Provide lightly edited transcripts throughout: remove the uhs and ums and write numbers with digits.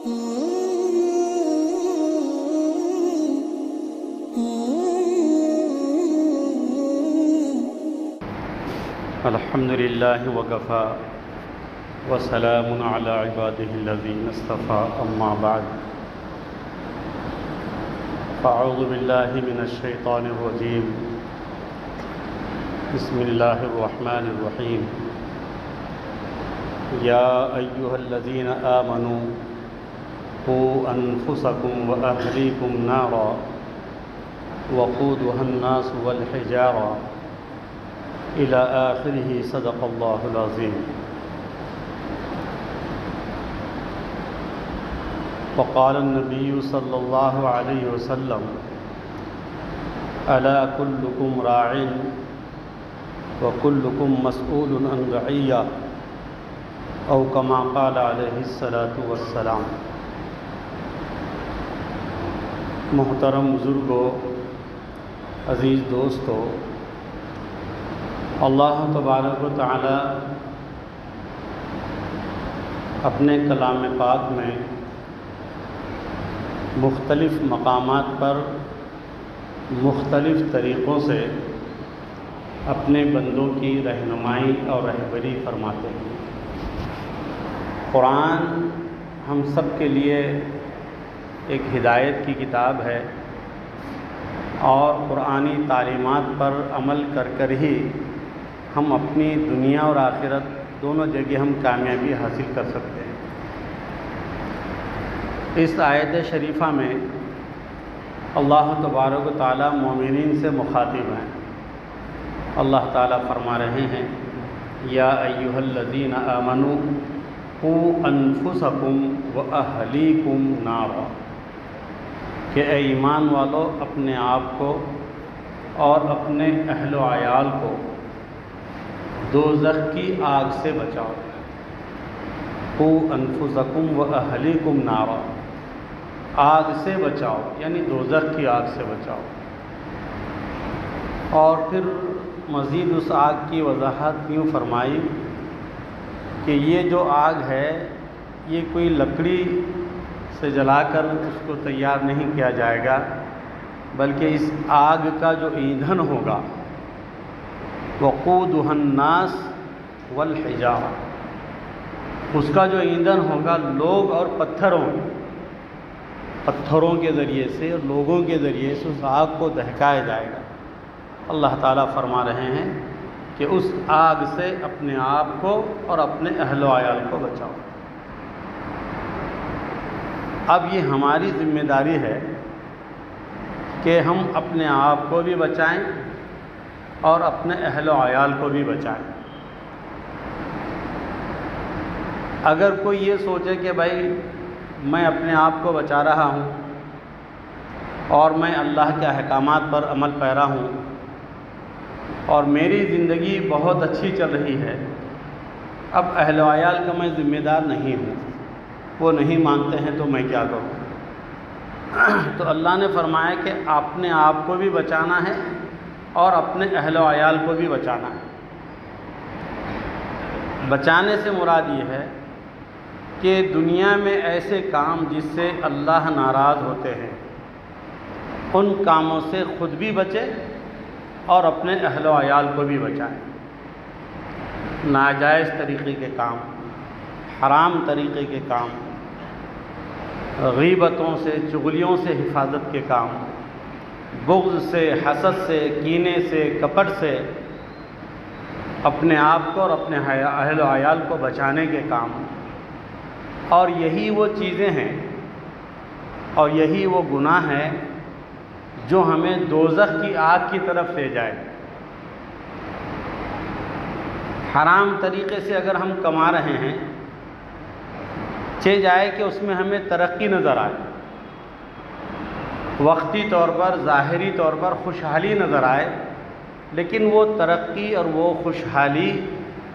الحمد للہ وکفی وسلام علی عبادہ الذین اصطفی اما بعد فاعوذ باللہ من الشیطان الرجیم بسم اللہ الرحمن الرحیم یا ایہا الذین آمنوا قوا انفسکم واہلیکم نارا وقودها الناس والحجارہ إلى آخره صدق الله العظيم. وقال النبي صلى الله عليه وسلم ألا كلكم راع وكلكم مسؤول عن رعية أو كما قال عليه الصلاة والسلام. محترم بزرگوں، عزیز دوستو، اللہ تبارک و تعالی اپنے کلام پاک میں مختلف مقامات پر مختلف طریقوں سے اپنے بندوں کی رہنمائی اور رہبری فرماتے ہیں. قرآن ہم سب کے لیے ایک ہدایت کی کتاب ہے اور قرآنی تعلیمات پر عمل کر ہی ہم اپنی دنیا اور آخرت دونوں جگہ ہم کامیابی حاصل کر سکتے ہیں. اس آیت شریفہ میں اللہ تبارک و تعالی مومنین سے مخاطب ہیں. اللہ تعالیٰ فرما رہے ہیں یا ایہا الذین آمنوا قوا انفسکم واہلیکم نارا، کہ اے ایمان والو اپنے آپ کو اور اپنے اہل و عیال کو دوزخ کی آگ سے بچاؤ. قوا انفسکم واہلیکم نارا، آگ سے بچاؤ یعنی دوزخ کی آگ سے بچاؤ. اور پھر مزید اس آگ کی وضاحت یوں فرمائی کہ یہ جو آگ ہے یہ کوئی لکڑی سے جلا کر اس کو تیار نہیں کیا جائے گا، بلکہ اس آگ کا جو ایندھن ہوگا وقودها الناس والحجارہ، اس کا جو ایندھن ہوگا لوگ اور پتھروں کے ذریعے سے اور لوگوں کے ذریعے سے اس آگ کو دہکایا جائے گا. اللہ تعالیٰ فرما رہے ہیں کہ اس آگ سے اپنے آپ کو اور اپنے اہل و عیال کو بچاؤ. اب یہ ہماری ذمہ داری ہے کہ ہم اپنے آپ کو بھی بچائیں اور اپنے اہل و عیال کو بھی بچائیں. اگر کوئی یہ سوچے کہ بھائی میں اپنے آپ کو بچا رہا ہوں اور میں اللہ کے احکامات پر عمل پیرا ہوں اور میری زندگی بہت اچھی چل رہی ہے، اب اہل و عیال کا میں ذمہ دار نہیں ہوں، وہ نہیں مانتے ہیں تو میں کیا کروں؟ تو اللہ نے فرمایا کہ اپنے آپ کو بھی بچانا ہے اور اپنے اہل و عیال کو بھی بچانا ہے. بچانے سے مراد یہ ہے کہ دنیا میں ایسے کام جس سے اللہ ناراض ہوتے ہیں ان کاموں سے خود بھی بچے اور اپنے اہل و عیال کو بھی بچائیں. ناجائز طریقے کے کام، حرام طریقے کے کام، غیبتوں سے، چغلیوں سے حفاظت کے کام، بغض سے، حسد سے، کینے سے، کپٹ سے اپنے آپ کو اور اپنے اہل و عیال کو بچانے کے کام. اور یہی وہ چیزیں ہیں اور یہی وہ گناہ ہے جو ہمیں دوزخ کی آگ کی طرف لے جائے. حرام طریقے سے اگر ہم کما رہے ہیں، چہ جائے کہ اس میں ہمیں ترقی نظر آئے، وقتی طور پر، ظاہری طور پر خوشحالی نظر آئے، لیکن وہ ترقی اور وہ خوشحالی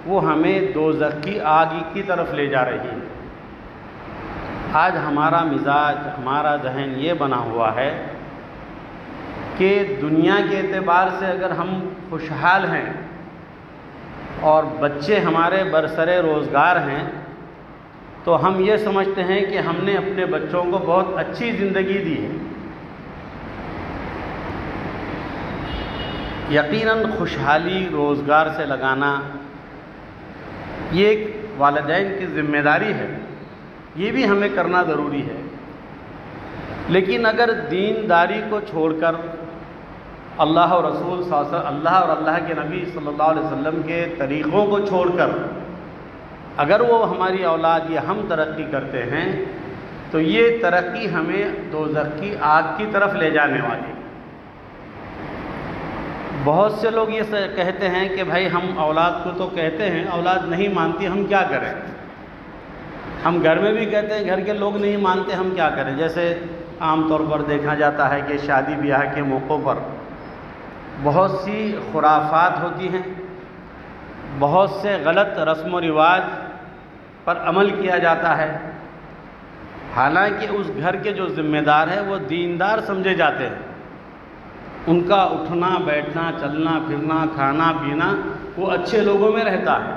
وہ ہمیں دوزخ کی آگ کی طرف لے جا رہی ہے. آج ہمارا مزاج، ہمارا ذہن یہ بنا ہوا ہے کہ دنیا کے اعتبار سے اگر ہم خوشحال ہیں اور بچے ہمارے برسر روزگار ہیں تو ہم یہ سمجھتے ہیں کہ ہم نے اپنے بچوں کو بہت اچھی زندگی دی ہے۔ یقیناً خوشحالی روزگار سے لگانا یہ ایک والدین کی ذمہ داری ہے، یہ بھی ہمیں کرنا ضروری ہے، لیکن اگر دینداری کو چھوڑ کر اللہ اور رسول صلی اللہ علیہ وسلم، اللہ اور اللہ کے نبی صلی اللہ علیہ وسلم کے طریقوں کو چھوڑ کر اگر وہ ہماری اولاد یا ہم ترقی کرتے ہیں تو یہ ترقی ہمیں دوزخ کی آگ کی طرف لے جانے والی۔ بہت سے لوگ یہ کہتے ہیں کہ بھائی ہم اولاد کو تو کہتے ہیں، اولاد نہیں مانتی، ہم کیا کریں؟ ہم گھر میں بھی کہتے ہیں، گھر کے لوگ نہیں مانتے، ہم کیا کریں؟ جیسے عام طور پر دیکھا جاتا ہے کہ شادی بیاہ کے موقعوں پر بہت سی خرافات ہوتی ہیں، بہت سے غلط رسم و رواج پر عمل کیا جاتا ہے، حالانکہ اس گھر کے جو ذمہ دار ہیں وہ دیندار سمجھے جاتے ہیں، ان کا اٹھنا بیٹھنا چلنا پھرنا کھانا پینا وہ اچھے لوگوں میں رہتا ہے،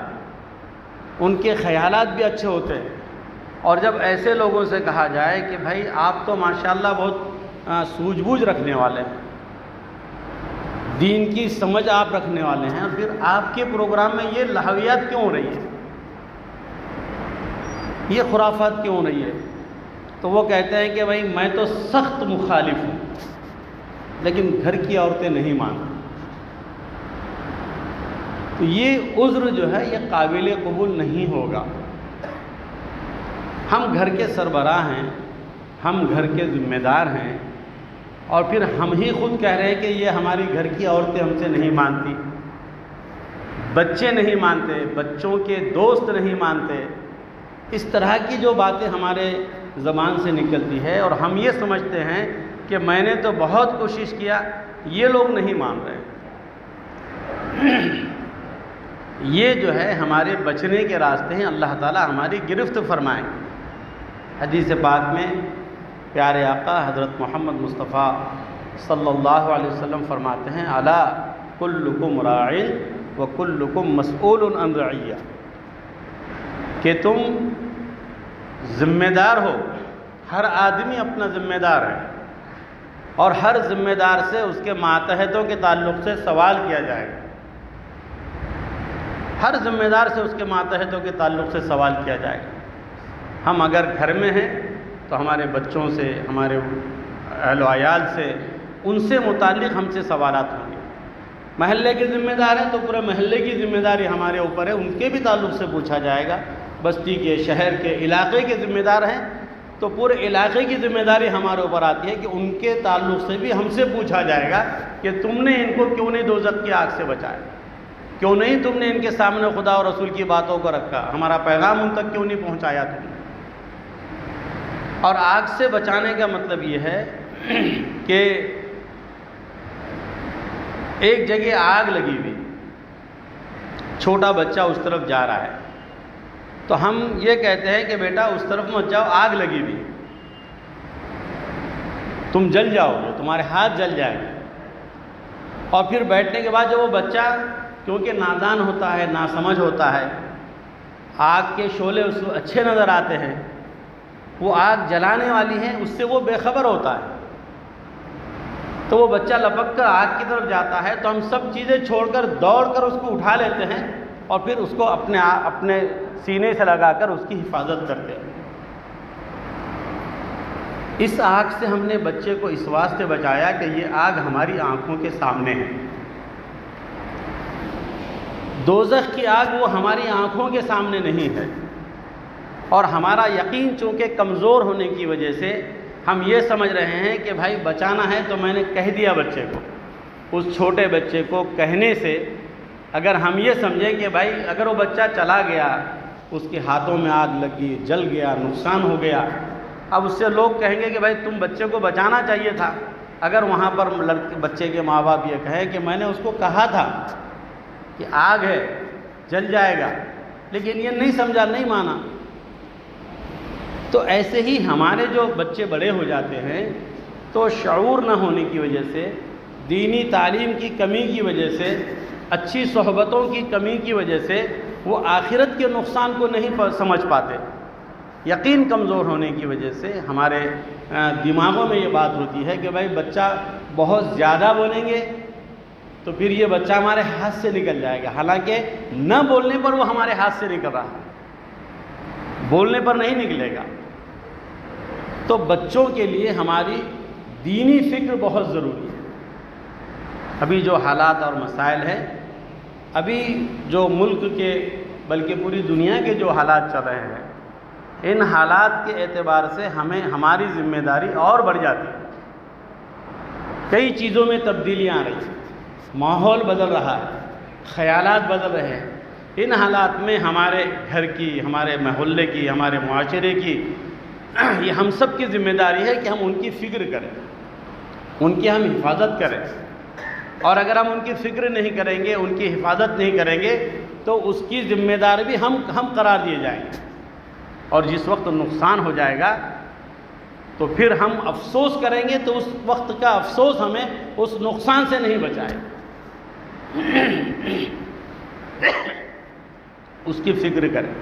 ان کے خیالات بھی اچھے ہوتے ہیں۔ اور جب ایسے لوگوں سے کہا جائے کہ بھائی آپ تو ماشاءاللہ بہت سوجھ بوجھ رکھنے والے ہیں، دین کی سمجھ آپ رکھنے والے ہیں، پھر آپ کے پروگرام میں یہ لہویات کیوں ہو رہی ہے، یہ خرافات کیوں ہو رہی ہے؟ تو وہ کہتے ہیں کہ بھائی میں تو سخت مخالف ہوں، لیکن گھر کی عورتیں نہیں مانتی۔ تو یہ عذر جو ہے یہ قابل قبول نہیں ہوگا۔ ہم گھر کے سربراہ ہیں، ہم گھر کے ذمہ دار ہیں، اور پھر ہم ہی خود کہہ رہے ہیں کہ یہ ہماری گھر کی عورتیں ہم سے نہیں مانتی، بچے نہیں مانتے، بچوں کے دوست نہیں مانتے، اس طرح کی جو باتیں ہمارے زبان سے نکلتی ہے، اور ہم یہ سمجھتے ہیں کہ میں نے تو بہت کوشش کیا، یہ لوگ نہیں مان رہے۔ یہ جو ہے ہمارے بچنے کے راستے ہیں، اللہ تعالیٰ ہماری گرفت فرمائیں۔ حدیث پاک میں پیارے آقا حضرت محمد مصطفیٰ صلی اللہ علیہ وسلم فرماتے ہیں، الا کلکم راع وکلکم مسئول عن رعیہ، کہ تم ذمہ دار ہو، ہر آدمی اپنا ذمہ دار ہے، اور ہر ذمہ دار سے اس کے ماتحتوں کے تعلق سے سوال کیا جائے گا، ہر ذمہ دار سے اس کے ماتحتوں کے تعلق سے سوال کیا جائے گا۔ ہم اگر گھر میں ہیں تو ہمارے بچوں سے، ہمارے اہل و عیال سے، ان سے متعلق ہم سے سوالات ہوں گے۔ محلے کے ذمہ دار ہیں تو پورے محلے کی ذمہ داری ہمارے اوپر ہے، ان کے بھی تعلق سے پوچھا جائے گا۔ بستی کے، شہر کے، علاقے کے ذمہ دار ہیں تو پورے علاقے کی ذمہ داری ہمارے اوپر آتی ہے کہ ان کے تعلق سے بھی ہم سے پوچھا جائے گا کہ تم نے ان کو کیوں نہیں دوزخ کی آگ سے بچایا، کیوں نہیں تم نے ان کے سامنے خدا اور رسول کی باتوں کو رکھا، ہمارا پیغام ان تک کیوں نہیں پہنچایا تم نے۔ اور آگ سے بچانے کا مطلب یہ ہے کہ ایک جگہ آگ لگی ہوئی، چھوٹا بچہ اس طرف جا رہا ہے، تو ہم یہ کہتے ہیں کہ بیٹا اس طرف مت جاؤ، آگ لگی ہوئی، تم جل جاؤ گے، تمہارے ہاتھ جل جائیں گے۔ اور پھر بیٹھنے کے بعد جب وہ بچہ کیونکہ نادان ہوتا ہے، ناسمجھ ہوتا ہے، آگ کے شعلے اس کو اچھے نظر آتے ہیں، وہ آگ جلانے والی ہے، اس سے وہ بے خبر ہوتا ہے، تو وہ بچہ لپک کر آگ کی طرف جاتا ہے، تو ہم سب چیزیں چھوڑ کر دوڑ کر اس کو اٹھا لیتے ہیں اور پھر اس کو اپنے سینے سے لگا کر اس کی حفاظت کرتے ہیں۔ اس آگ سے ہم نے بچے کو اس واسطے بچایا کہ یہ آگ ہماری آنکھوں کے سامنے ہے، دوزخ کی آگ وہ ہماری آنکھوں کے سامنے نہیں ہے، اور ہمارا یقین چونکہ کمزور ہونے کی وجہ سے ہم یہ سمجھ رہے ہیں کہ بھائی بچانا ہے تو میں نے کہہ دیا بچے کو، اس چھوٹے بچے کو کہنے سے اگر ہم یہ سمجھیں کہ بھائی اگر وہ بچہ چلا گیا، اس کے ہاتھوں میں آگ لگی، جل گیا، نقصان ہو گیا، اب اس سے لوگ کہیں گے کہ بھائی تم بچے کو بچانا چاہیے تھا۔ اگر وہاں پر بچے کے ماں باپ یہ کہیں کہ میں نے اس کو کہا تھا کہ آگ ہے، جل جائے گا، لیکن یہ نہیں سمجھا، نہیں مانا، تو ایسے ہی ہمارے جو بچے بڑے ہو جاتے ہیں تو شعور نہ ہونے کی وجہ سے، دینی تعلیم کی کمی کی وجہ سے، اچھی صحبتوں کی کمی کی وجہ سے وہ آخرت کے نقصان کو نہیں سمجھ پاتے، یقین کمزور ہونے کی وجہ سے ہمارے دماغوں میں یہ بات ہوتی ہے کہ بھائی بچہ بہت زیادہ بولیں گے تو پھر یہ بچہ ہمارے ہاتھ سے نکل جائے گا، حالانکہ نہ بولنے پر وہ ہمارے ہاتھ سے نکل رہا ہے، بولنے پر نہیں نکلے گا۔ تو بچوں کے لیے ہماری دینی فکر بہت ضروری ہے۔ ابھی جو حالات اور مسائل ہیں، ابھی جو ملک کے بلکہ پوری دنیا کے جو حالات چل رہے ہیں، ان حالات کے اعتبار سے ہماری ذمہ داری اور بڑھ جاتی ہے۔ کئی چیزوں میں تبدیلیاں آ رہی ہیں، ماحول بدل رہا ہے، خیالات بدل رہے ہیں۔ ان حالات میں ہمارے گھر کی، ہمارے محلے کی، ہمارے معاشرے کی، یہ ہم سب کی ذمہ داری ہے کہ ہم ان کی فکر کریں، ان کی ہم حفاظت کریں۔ اور اگر ہم ان کی فکر نہیں کریں گے، ان کی حفاظت نہیں کریں گے تو اس کی ذمہ دار بھی ہم قرار دیے جائیں گے، اور جس وقت نقصان ہو جائے گا تو پھر ہم افسوس کریں گے، تو اس وقت کا افسوس ہمیں اس نقصان سے نہیں بچائے۔ اس کی فکر کریں۔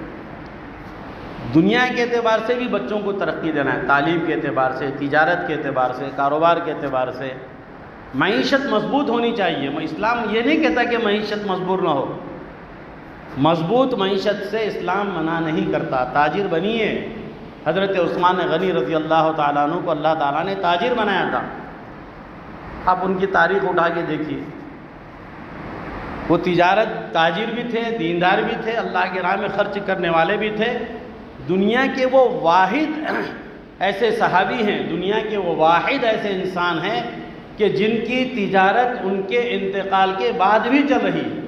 دنیا کے اعتبار سے بھی بچوں کو ترقی دینا ہے، تعلیم کے اعتبار سے، تجارت کے اعتبار سے، کاروبار کے اعتبار سے۔ معیشت مضبوط ہونی چاہیے۔ اسلام یہ نہیں کہتا کہ معیشت مضبوط نہ ہو، مضبوط معیشت سے اسلام منع نہیں کرتا۔ تاجر بنیے۔ حضرت عثمان غنی رضی اللہ تعالیٰ عنہ کو اللہ تعالیٰ نے تاجر بنایا تھا۔ آپ ان کی تاریخ اٹھا کے دیکھیے، وہ تاجر بھی تھے، دیندار بھی تھے، اللہ کے راہ میں خرچ کرنے والے بھی تھے۔ دنیا کے وہ واحد ایسے صحابی ہیں، دنیا کے وہ واحد ایسے انسان ہیں کہ جن کی تجارت ان کے انتقال کے بعد بھی چل رہی ہے۔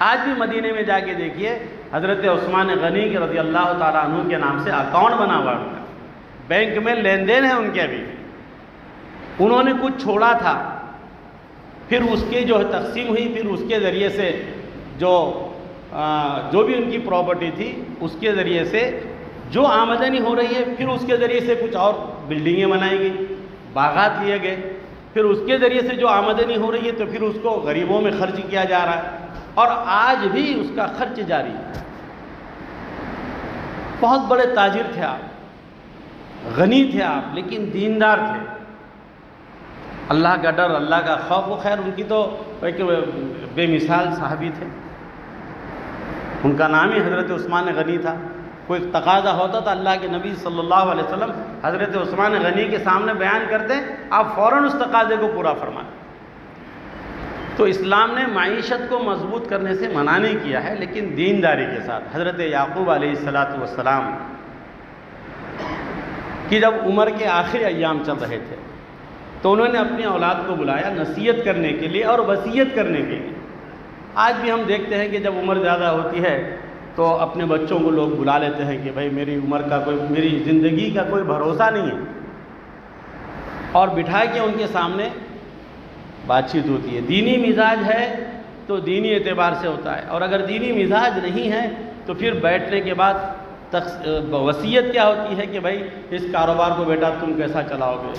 آج بھی مدینے میں جا کے دیکھیے، حضرت عثمان غنی کے رضی اللہ تعالیٰ عنہ کے نام سے اکاؤنٹ بنا ہوا ہے، بینک میں لین دین ہے ان کے۔ ابھی انہوں نے کچھ چھوڑا تھا، پھر اس کی جو تقسیم ہوئی، پھر اس کے ذریعے سے جو بھی ان کی پراپرٹی تھی، اس کے ذریعے سے جو آمدنی ہو رہی ہے، پھر اس کے ذریعے سے کچھ اور بلڈنگیں بنائی گئی، باغات لیے گئے، پھر اس کے ذریعے سے جو آمدنی ہو رہی ہے تو پھر اس کو غریبوں میں خرچ کیا جا رہا ہے، اور آج بھی اس کا خرچ جاری ہے۔ بہت بڑے تاجر تھے آپ، غنی تھے آپ، لیکن دیندار تھے، اللہ کا ڈر، اللہ کا خوف۔ و خیر ان کی تو ایک بے مثال صحابی تھے، ان کا نام ہی حضرت عثمان غنی تھا۔ کوئی تقاضا ہوتا تھا، اللہ کے نبی صلی اللہ علیہ وسلم حضرت عثمان غنی کے سامنے بیان کرتے، آپ فوراً اس تقاضے کو پورا فرمائیں۔ تو اسلام نے معیشت کو مضبوط کرنے سے منع نہیں کیا ہے، لیکن دینداری کے ساتھ۔ حضرت یعقوب علیہ السلام کی جب عمر کے آخری ایام چل رہے تھے تو انہوں نے اپنی اولاد کو بلایا نصیحت کرنے کے لیے اور وصیت کرنے کے لیے۔ آج بھی ہم دیکھتے ہیں کہ جب عمر زیادہ ہوتی ہے تو اپنے بچوں کو لوگ بلا لیتے ہیں کہ بھائی میری عمر کا میری زندگی کا کوئی بھروسہ نہیں ہے، اور بٹھا کے ان کے سامنے بات چیت ہوتی ہے۔ دینی مزاج ہے تو دینی اعتبار سے ہوتا ہے، اور اگر دینی مزاج نہیں ہے تو پھر بیٹھنے کے بعد وصیت کیا ہوتی ہے کہ بھائی اس کاروبار کو بیٹا تم کیسا چلاؤ گے،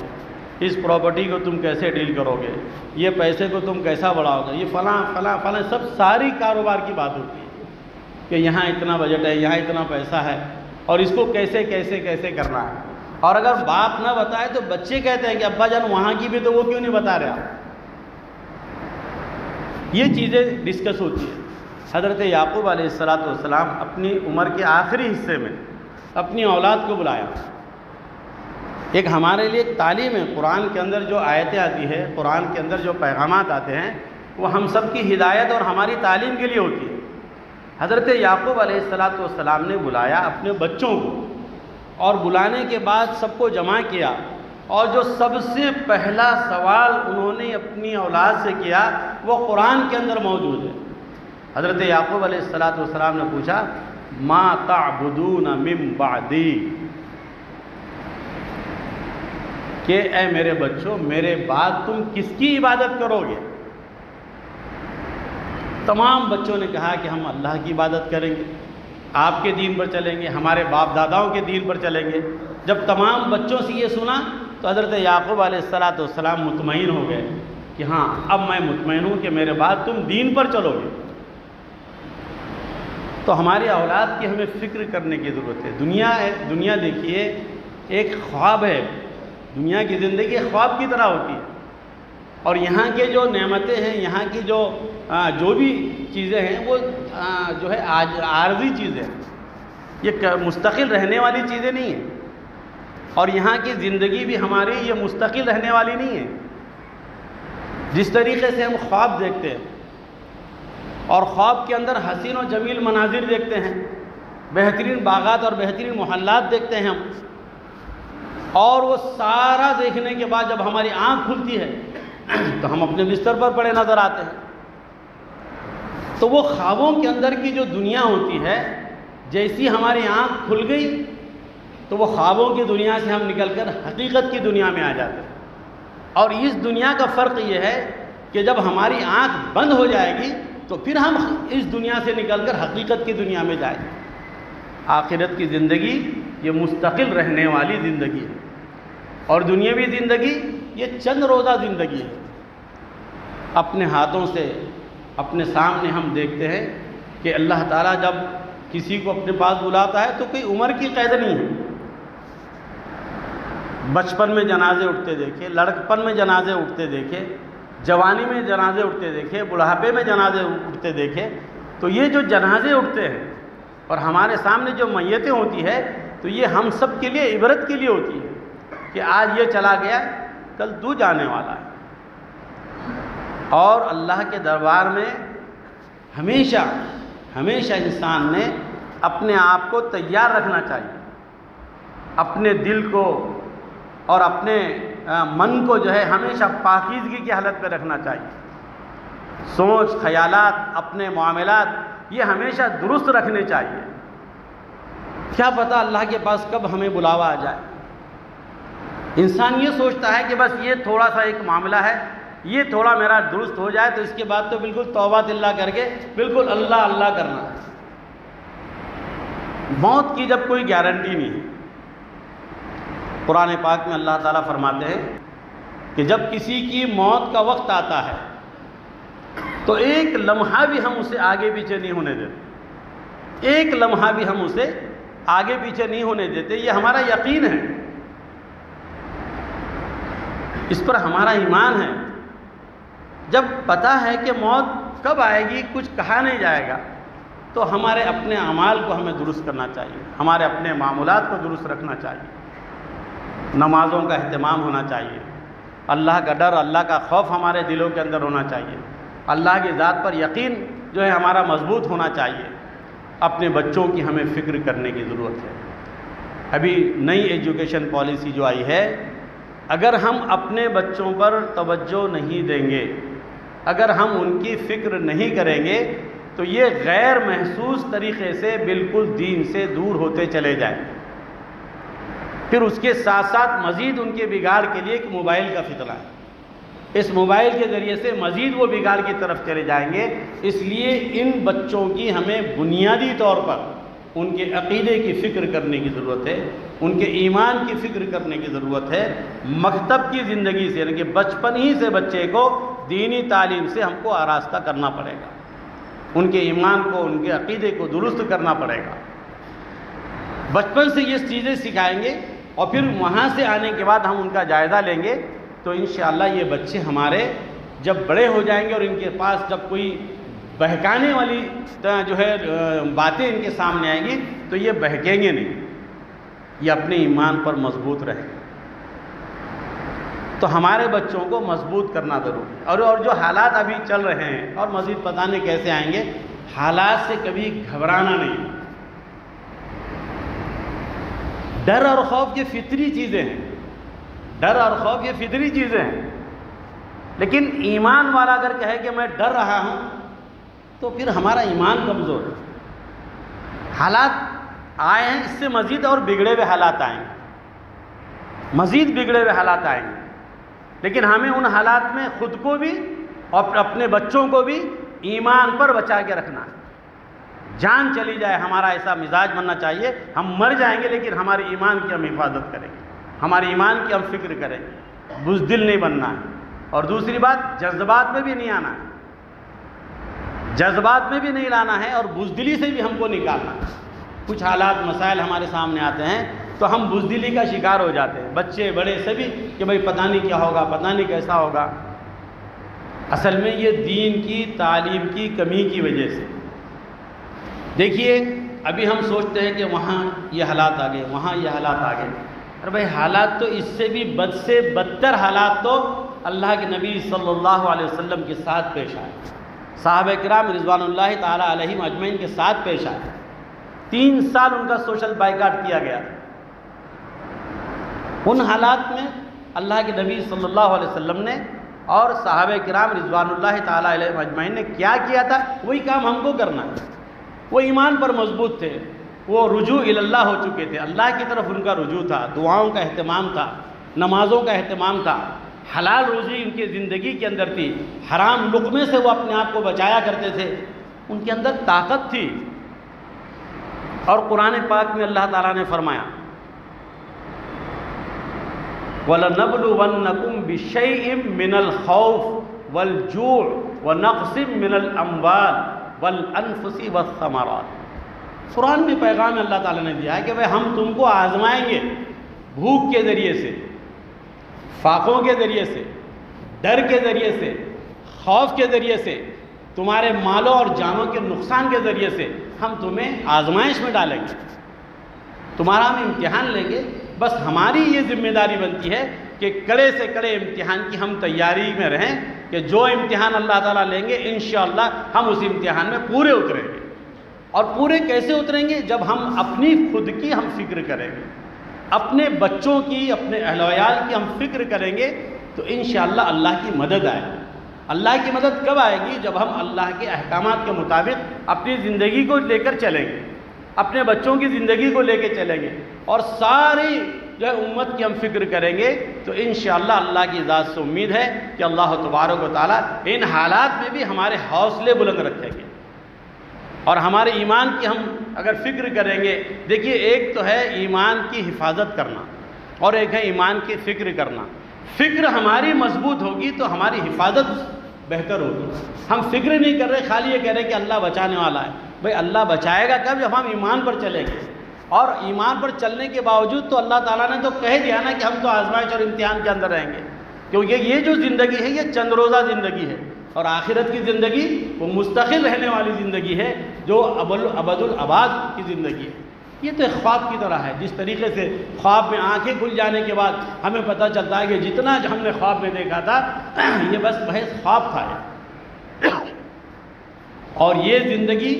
اس پراپرٹی کو تم کیسے ڈیل کرو گے، یہ پیسے کو تم کیسا بڑھاؤ گے، یہ فلاں فلاں فلاں، سب ساری کاروبار کی بات ہوتی ہے کہ یہاں اتنا بجٹ ہے، یہاں اتنا پیسہ ہے، اور اس کو کیسے کیسے کیسے کرنا ہے۔ اور اگر باپ نہ بتائے تو بچے کہتے ہیں کہ ابا جان وہاں کی بھی تو وہ کیوں نہیں بتا رہے آپ۔ یہ چیزیں ڈسکس ہوتی ہیں۔ حضرت یعقوب علیہ السلام اپنی عمر کے آخری حصے میں اپنی اولاد کو بلایا۔ ایک ہمارے لیے ایک تعلیم ہے، قرآن کے اندر جو آیتیں آتی ہے، قرآن کے اندر جو پیغامات آتے ہیں، وہ ہم سب کی ہدایت اور ہماری تعلیم کے لیے ہوتی ہے۔ حضرت یعقوب علیہ السلام نے بلایا اپنے بچوں کو، اور بلانے کے بعد سب کو جمع کیا، اور جو سب سے پہلا سوال انہوں نے اپنی اولاد سے کیا وہ قرآن کے اندر موجود ہے۔ حضرت یعقوب علیہ السلام نے پوچھا ما تعبدون من بعدی، کہ اے میرے بچوں میرے بعد تم کس کی عبادت کرو گے؟ تمام بچوں نے کہا کہ ہم اللہ کی عبادت کریں گے، آپ کے دین پر چلیں گے، ہمارے باپ داداؤں کے دین پر چلیں گے۔ جب تمام بچوں سے یہ سنا تو حضرت یعقوب علیہ السلام مطمئن ہو گئے کہ ہاں اب میں مطمئن ہوں کہ میرے بعد تم دین پر چلو گے۔ تو ہماری اولاد کی ہمیں فکر کرنے کی ضرورت ہے۔ دنیا دیکھیے ایک خواب ہے، دنیا کی زندگی ایک خواب کی طرح ہوتی ہے، اور یہاں کے جو نعمتیں ہیں، یہاں کی جو بھی چیزیں ہیں وہ جو ہے عارضی چیزیں ہیں، یہ مستقل رہنے والی چیزیں نہیں ہیں، اور یہاں کی زندگی بھی ہماری یہ مستقل رہنے والی نہیں ہے۔ جس طریقے سے ہم خواب دیکھتے ہیں اور خواب کے اندر حسین و جمیل مناظر دیکھتے ہیں، بہترین باغات اور بہترین محلات دیکھتے ہیں ہم، اور وہ سارا دیکھنے کے بعد جب ہماری آنکھ کھلتی ہے تو ہم اپنے بستر پر پڑے نظر آتے ہیں۔ تو وہ خوابوں کے اندر کی جو دنیا ہوتی ہے، جیسی ہماری آنکھ کھل گئی تو وہ خوابوں کی دنیا سے ہم نکل کر حقیقت کی دنیا میں آ جاتے ہیں۔ اور اس دنیا کا فرق یہ ہے کہ جب ہماری آنکھ بند ہو جائے گی تو پھر ہم اس دنیا سے نکل کر حقیقت کی دنیا میں جائیں گے۔ آخرت کی زندگی یہ مستقل رہنے والی زندگی ہے، اور دنیاوی زندگی یہ چند روزہ زندگی ہے۔ اپنے ہاتھوں سے اپنے سامنے ہم دیکھتے ہیں کہ اللہ تعالیٰ جب کسی کو اپنے پاس بلاتا ہے تو کوئی عمر کی قید نہیں ہے۔ بچپن میں جنازے اٹھتے دیکھے، لڑکپن میں جنازے اٹھتے دیکھے، جوانی میں جنازے اٹھتے دیکھے، بڑھاپے میں جنازے اٹھتے دیکھے۔ تو یہ جو جنازے اٹھتے ہیں اور ہمارے سامنے جو میتیں ہوتی ہے تو یہ ہم سب کے لیے عبرت کے لیے ہوتی ہے کہ آج یہ چلا گیا، کل تو جانے والا ہے۔ اور اللہ کے دربار میں ہمیشہ انسان نے اپنے آپ کو تیار رکھنا چاہیے، اپنے دل کو اور اپنے من کو جو ہے ہمیشہ پاکیزگی کی حالت میں رکھنا چاہیے۔ سوچ، خیالات، اپنے معاملات یہ ہمیشہ درست رکھنے چاہیے۔ کیا پتہ اللہ کے پاس کب ہمیں بلاوا آ جائے۔ انسان یہ سوچتا ہے کہ بس یہ تھوڑا سا ایک معاملہ ہے، یہ تھوڑا میرا درست ہو جائے تو اس کے بعد تو بالکل توبہ اللہ کر کے بالکل اللہ اللہ کرنا ہے۔ موت کی جب کوئی گارنٹی نہیں ہے۔ قرآن پاک میں اللہ تعالیٰ فرماتے ہیں کہ جب کسی کی موت کا وقت آتا ہے تو ایک لمحہ بھی ہم اسے آگے پیچھے نہیں ہونے دیتے، ایک لمحہ بھی ہم اسے آگے پیچھے نہیں ہونے دیتے۔ یہ ہمارا یقین ہے، اس پر ہمارا ایمان ہے۔ جب پتہ ہے کہ موت کب آئے گی کچھ کہا نہیں جائے گا تو ہمارے اپنے اعمال کو ہمیں درست کرنا چاہیے، ہمارے اپنے معمولات کو درست رکھنا چاہیے، نمازوں کا اہتمام ہونا چاہیے، اللہ کا ڈر، اللہ کا خوف ہمارے دلوں کے اندر ہونا چاہیے، اللہ کی ذات پر یقین جو ہے ہمارا مضبوط ہونا چاہیے۔ اپنے بچوں کی ہمیں فکر کرنے کی ضرورت ہے۔ ابھی نئی ایجوکیشن پالیسی جو آئی ہے، اگر ہم اپنے بچوں پر توجہ نہیں دیں گے، اگر ہم ان کی فکر نہیں کریں گے تو یہ غیر محسوس طریقے سے بالکل دین سے دور ہوتے چلے جائیں۔ پھر اس کے ساتھ ساتھ مزید ان کے بگاڑ کے لیے ایک موبائل کا فتنہ ہے، اس موبائل کے ذریعے سے مزید وہ بگاڑ کی طرف چلے جائیں گے۔ اس لیے ان بچوں کی ہمیں بنیادی طور پر ان کے عقیدے کی فکر کرنے کی ضرورت ہے، ان کے ایمان کی فکر کرنے کی ضرورت ہے۔ مکتب کی زندگی سے یعنی کہ بچپن ہی سے بچے کو دینی تعلیم سے ہم کو آراستہ کرنا پڑے گا، ان کے ایمان کو، ان کے عقیدے کو درست کرنا پڑے گا۔ بچپن سے یہ چیزیں سکھائیں گے اور پھر وہاں سے آنے کے بعد ہم ان کا جائزہ لیں گے تو انشاءاللہ یہ بچے ہمارے جب بڑے ہو جائیں گے اور ان کے پاس جب کوئی بہکانے والی جو ہے باتیں ان کے سامنے آئیں گی تو یہ بہکیں گے نہیں، یہ اپنے ایمان پر مضبوط رہیں گے۔ تو ہمارے بچوں کو مضبوط کرنا ضروری ہے۔ اور جو حالات ابھی چل رہے ہیں اور مزید پتہ نہیں کیسے آئیں گے، حالات سے کبھی گھبرانا نہیں۔ ڈر اور خوف یہ فطری چیزیں ہیں، ڈر اور خوف یہ فطری چیزیں ہیں، لیکن ایمان والا اگر کہے کہ میں ڈر رہا ہوں تو پھر ہمارا ایمان کمزور ہے۔ حالات آئے ہیں، اس سے مزید اور بگڑے ہوئے حالات آئیں گے، مزید بگڑے ہوئے حالات آئیں گے، لیکن ہمیں ان حالات میں خود کو بھی اور اپنے بچوں کو بھی ایمان پر بچا کے رکھنا ہے۔ جان چلی جائے ہمارا ایسا مزاج بننا چاہیے، ہم مر جائیں گے لیکن ہمارے ایمان کی ہم حفاظت کریں گے، ہمارے ایمان کی ہم فکر کریں گے، بزدل نہیں بننا ہے۔ اور دوسری بات، جذبات میں بھی نہیں آنا ہے۔ جذبات میں بھی نہیں لانا ہے اور بزدلی سے بھی ہم کو نکالنا ہے۔ کچھ حالات مسائل ہمارے سامنے آتے ہیں تو ہم بزدلی کا شکار ہو جاتے ہیں، بچے بڑے سبھی، کہ بھئی پتہ نہیں کیا ہوگا، پتہ نہیں کیسا ہوگا۔ اصل میں یہ دین کی تعلیم کی کمی کی وجہ سے۔ دیکھیے ابھی ہم سوچتے ہیں کہ وہاں یہ حالات آ گئے، وہاں یہ حالات آ گئے، اور بھئی حالات تو اس سے بھی بد سے بدتر حالات تو اللہ کے نبی صلی اللہ علیہ وسلم کے ساتھ پیش آئے، صحابہ کرام رضوان اللہ تعالیٰ علیہم اجمعین کے ساتھ پیش آئے۔ 3 سال ان کا سوشل بائیکاٹ کیا گیا۔ ان حالات میں اللہ کے نبی صلی اللہ علیہ وسلم نے اور صحابہ کرام رضوان اللہ تعالیٰ علیہم اجمعین نے کیا کیا تھا، وہی کام ہم کو کرنا ہے۔ وہ ایمان پر مضبوط تھے، وہ رجوع اللہ ہو چکے تھے، اللہ کی طرف ان کا رجوع تھا، دعاؤں کا اہتمام تھا، نمازوں کا اہتمام تھا، حلال روزی ان کی زندگی کے اندر تھی، حرام لقمے سے وہ اپنے آپ کو بچایا کرتے تھے، ان کے اندر طاقت تھی۔ اور قرآن پاک میں اللہ تعالیٰ نے فرمایا وَلَنَبْلُوَنَّكُمْ بِشَيْءٍ مِّنَ الْخَوْفِ وَالْجُوعِ وَنَقْصٍ مِّنَ الْأَمْوَالِ وَالْأَنفُسِ وَالثَّمَرَاتِ۔ قرآن میں پیغام اللہ تعالیٰ نے دیا ہے کہ بھئی ہم تم کو آزمائیں گے، بھوک کے ذریعے سے، فاقوں کے ذریعے سے، ڈر کے ذریعے سے، خوف کے ذریعے سے، تمہارے مالوں اور جانوں کے نقصان کے ذریعے سے ہم تمہیں آزمائش میں ڈالیں گے، تمہارا ہم امتحان لیں گے۔ بس ہماری یہ ذمہ داری بنتی ہے کہ کڑے سے کڑے امتحان کی ہم تیاری میں رہیں، کہ جو امتحان اللہ تعالیٰ لیں گے انشاءاللہ ہم اس امتحان میں پورے اتریں گے۔ اور پورے کیسے اتریں گے؟ جب ہم اپنی خود کی ہم فکر کریں گے، اپنے بچوں کی، اپنے اہل و عیال کی ہم فکر کریں گے، تو انشاءاللہ اللہ کی مدد آئے گی۔ اللہ کی مدد کب آئے گی؟ جب ہم اللہ کے احکامات کے مطابق اپنی زندگی کو لے کر چلیں گے، اپنے بچوں کی زندگی کو لے کے چلیں گے، اور ساری جو ہے امت کی ہم فکر کریں گے، تو انشاءاللہ اللہ کی ذات سے امید ہے کہ اللہ تبارک و تعالیٰ ان حالات میں بھی ہمارے حوصلے بلند رکھیں گے، اور ہمارے ایمان کی ہم اگر فکر کریں گے۔ دیکھیے ایک تو ہے ایمان کی حفاظت کرنا، اور ایک ہے ایمان کی فکر کرنا۔ فکر ہماری مضبوط ہوگی تو ہماری حفاظت بہتر ہوگی۔ ہم فکر نہیں کر رہے، خالی یہ کہہ رہے کہ اللہ بچانے والا ہے۔ بھئی اللہ بچائے گا کب؟ جب ہم ایمان پر چلیں گے، اور ایمان پر چلنے کے باوجود تو اللہ تعالیٰ نے تو کہہ دیا نا کہ ہم تو آزمائش اور امتحان کے اندر رہیں گے، کیونکہ یہ جو زندگی ہے یہ چند روزہ زندگی ہے، اور آخرت کی زندگی وہ مستقل رہنے والی زندگی ہے، جو ابد الاباد کی زندگی ہے۔ یہ تو ایک خواب کی طرح ہے، جس طریقے سے خواب میں آنکھیں کھل جانے کے بعد ہمیں پتہ چلتا ہے کہ جتنا ہم نے خواب میں دیکھا تھا یہ بس محض خواب تھا۔ اور یہ زندگی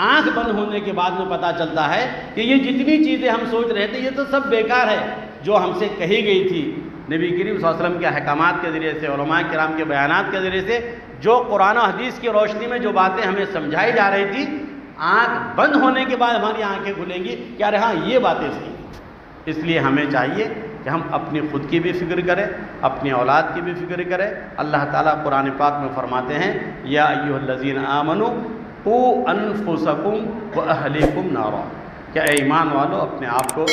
آنکھ بند ہونے کے بعد میں پتہ چلتا ہے کہ یہ جتنی چیزیں ہم سوچ رہے تھے یہ تو سب بیکار ہے، جو ہم سے کہی گئی تھی نبی کریم صلی اللہ علیہ وسلم کے احکامات کے ذریعے سے، علماء کرام کے بیانات کے ذریعے سے، جو قرآن و حدیث کی روشنی میں جو باتیں ہمیں سمجھائی جا رہی تھی، آنکھ بند ہونے کے بعد ہماری آنکھیں کھلیں گی کہ ارے ہاں یہ باتیں صحیح۔ اس لیے ہمیں چاہیے کہ ہم اپنی خود کی بھی فکر کریں، اپنی اولاد کی بھی فکر کریں۔ اللہ تعالیٰ قرآن پاک میں فرماتے ہیں یا ایھا الذین آمنوا قوا انفسکم واہلیکم نارا، کہ اے ایمان والو اپنے آپ کو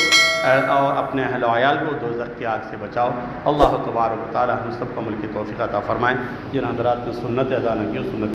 اور اپنے اہل و عیال کو دوزخ کی آگ سے بچاؤ۔ اللہ تبارک و تعالیٰ ہم سب کو عمل کی توفیق عطا فرمائے۔ جن حضرات نے سنت ادا نہ کی سنت